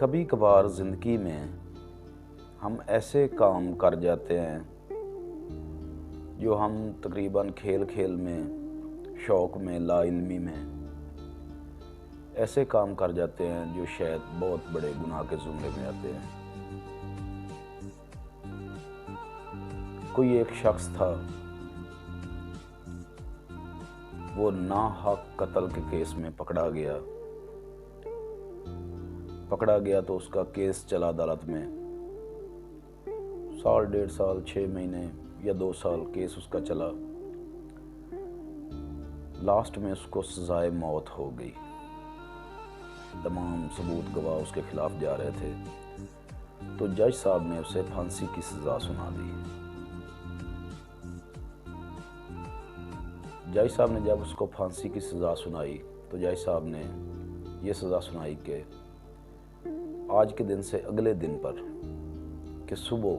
कभी कभार ज़िंदगी में हम ऐसे काम कर जाते हैं जो हम तकरीबन खेल खेल में, शौक़ में, लाइल्मी में ऐसे काम कर जाते हैं जो शायद बहुत बड़े गुनाह के ज़ुमरे में आते हैं। कोई एक शख्स था, वो नाहक कत्ल के केस में पकड़ा गया तो उसका केस चला अदालत में। साल, 1.5 साल, 6 महीने या 2 साल केस उसका चला। लास्ट में उसको सज़ाए मौत हो गई। तमाम सबूत गवाह उसके खिलाफ जा रहे थे, तो जज साहब ने उसे फांसी की सज़ा सुना दी। जज साहब ने जब उसको फांसी की सज़ा सुनाई तो जज साहब ने यह सज़ा सुनाई कि आज के दिन से अगले दिन पर कि सुबह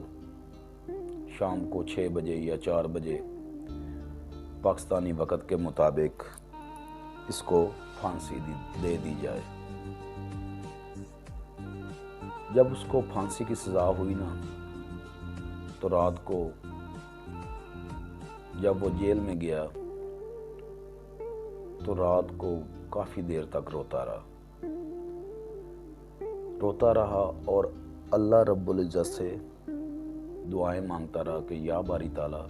शाम को 6 बजे या 4 बजे पाकिस्तानी वक़्त के मुताबिक इसको फांसी दे दी जाए। जब उसको फांसी की सज़ा हुई ना, तो रात को जब वो जेल में गया तो रात को काफ़ी देर तक रोता रहा और अल्लाह रब्बुल इज़्ज़त से दुआएं मांगता रहा कि या बारी ताला,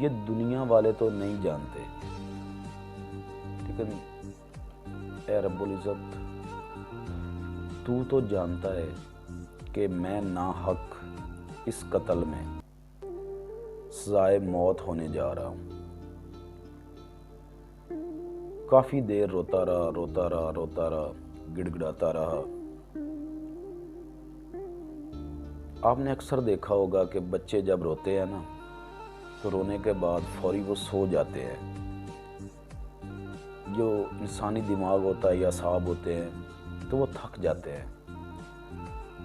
ये दुनिया वाले तो नहीं जानते, लेकिन ए रब्बुल इज़्ज़त, तू तो जानता है कि मैं नाहक इस कत्ल में सज़ाए मौत होने जा रहा हूँ। काफ़ी देर रोता रहा, गिड़गिड़ाता रहा। आपने अक्सर देखा होगा कि बच्चे जब रोते हैं ना, तो रोने के बाद फौरी वो सो जाते हैं। जो इंसानी दिमाग होता है या असाब होते हैं, तो वो थक जाते हैं।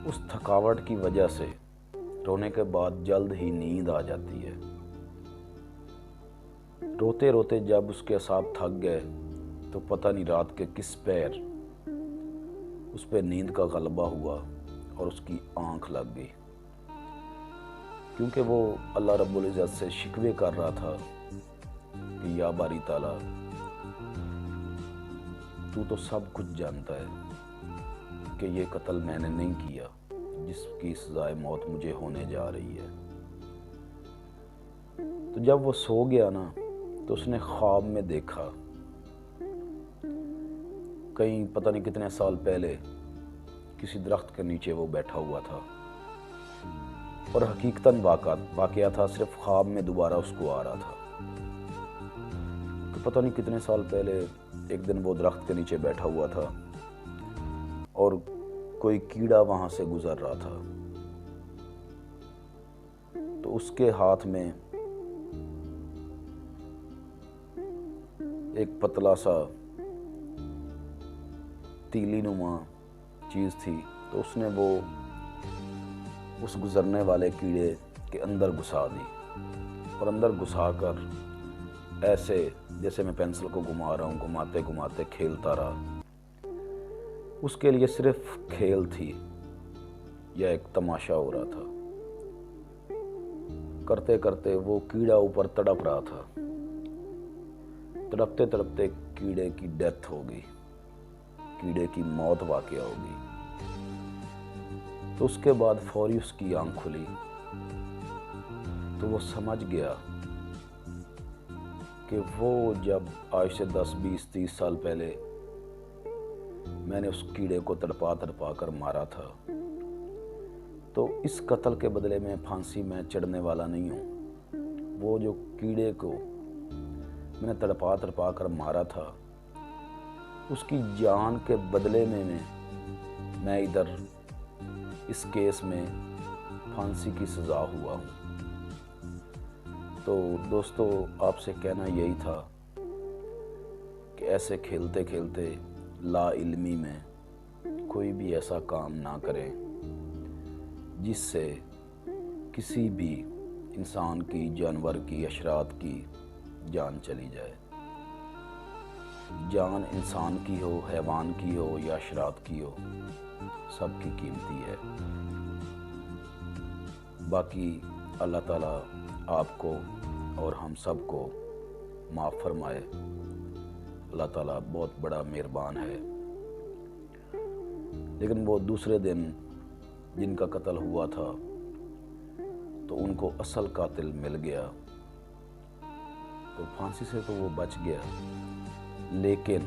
उस थकावट की वजह से रोने के बाद जल्द ही नींद आ जाती है। रोते रोते जब उसके असाब थक गए तो पता नहीं रात के किस पैर उस पर नींद का गलबा हुआ और उसकी आंख लग गई, क्योंकि वो अल्लाह रब्बुल इज़्ज़त से शिकवे कर रहा था कि या बारी ताला, तू तो सब कुछ जानता है कि ये कत्ल मैंने नहीं किया जिसकी सज़ाए मौत मुझे होने जा रही है। तो जब वो सो गया ना, तो उसने ख्वाब में देखा, कहीं पता नहीं कितने साल पहले किसी दरख्त के नीचे वो बैठा हुआ था और हकीकतन वाक़या था, सिर्फ ख्वाब में दोबारा उसको आ रहा था कि पता नहीं कितने साल पहले एक दिन वो दरख्त के नीचे बैठा हुआ था और कोई कीड़ा वहाँ से गुज़र रहा था। तो उसके हाथ में एक पतला सा तीली नुमा चीज़ थी, तो उसने वो उस गुज़रने वाले कीड़े के अंदर घुसा दी और अंदर घुसा कर ऐसे जैसे मैं पेंसिल को घुमा रहा हूँ, घुमाते घुमाते खेलता रहा। उसके लिए सिर्फ खेल थी या एक तमाशा हो रहा था। करते करते वो कीड़ा ऊपर तड़प रहा था। तड़पते तड़पते कीड़े की डेथ हो गई, कीड़े की मौत वाक़या हो गई। तो उसके बाद फौरी उसकी आंख खुली, तो वो समझ गया कि वो जब आज से 10, 20, 30 साल पहले मैंने उस कीड़े को तड़पा कर मारा था, तो इस कत्ल के बदले में फांसी में चढ़ने वाला नहीं हूँ। वो जो कीड़े को मैंने तड़पा कर मारा था, उसकी जान के बदले में मैं इधर इस केस में फांसी की सज़ा हुआ हूँ। तो दोस्तों, आपसे कहना यही था कि ऐसे खेलते खेलते लाइल्मी में कोई भी ऐसा काम ना करें जिससे किसी भी इंसान की, जानवर की, अशरात की जान चली जाए। जान इंसान की हो, हैवान की हो या शरात की हो, सबकी कीमती है। बाकी अल्लाह ताला आपको और हम सब को माफ़ फरमाए। अल्लाह ताला बहुत बड़ा मेहरबान है। लेकिन वो दूसरे दिन जिनका कत्ल हुआ था तो उनको असल कातिल मिल गया, तो फांसी से तो वो बच गया, लेकिन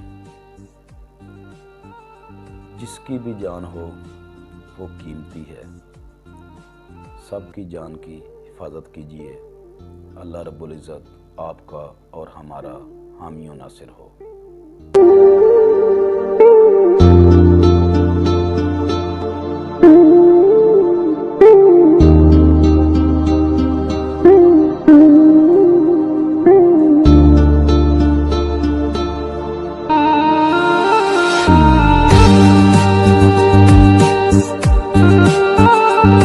जिसकी भी जान हो वो कीमती है। सबकी जान की हिफाजत कीजिए। अल्लाह रब्बुल इज़्ज़त आपका और हमारा हामी और नासिर हो।